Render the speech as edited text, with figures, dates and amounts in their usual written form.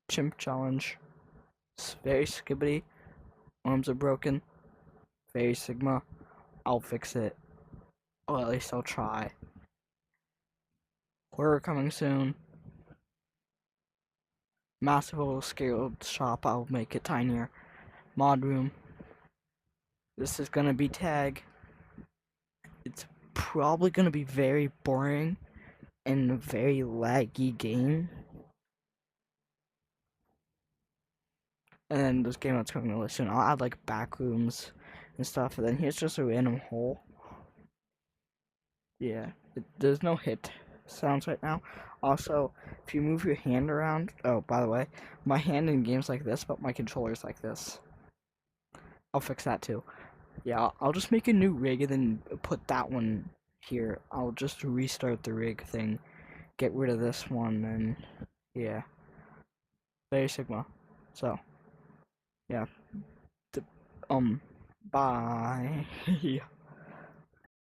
Chimp challenge. It's very skibbity. Arms are broken. Very Sigma. I'll fix it. Or at least I'll try. Horror coming soon. Massive scaled shop. I'll make it tinier. Mod room. This is gonna be tag. It's probably gonna be very boring and a very laggy game. And then this game that's coming really soon, I'll add like back rooms and stuff. And then here's just a random hole. Yeah, there's no hit sounds right now. Also, if you move your hand around, oh, by the way, my hand in games like this, but my controller's like this. I'll fix that too. Yeah, I'll just make a new rig and then put that one here. I'll just restart the rig thing, get rid of this one, and yeah, very Sigma. So, yeah, bye. Yeah.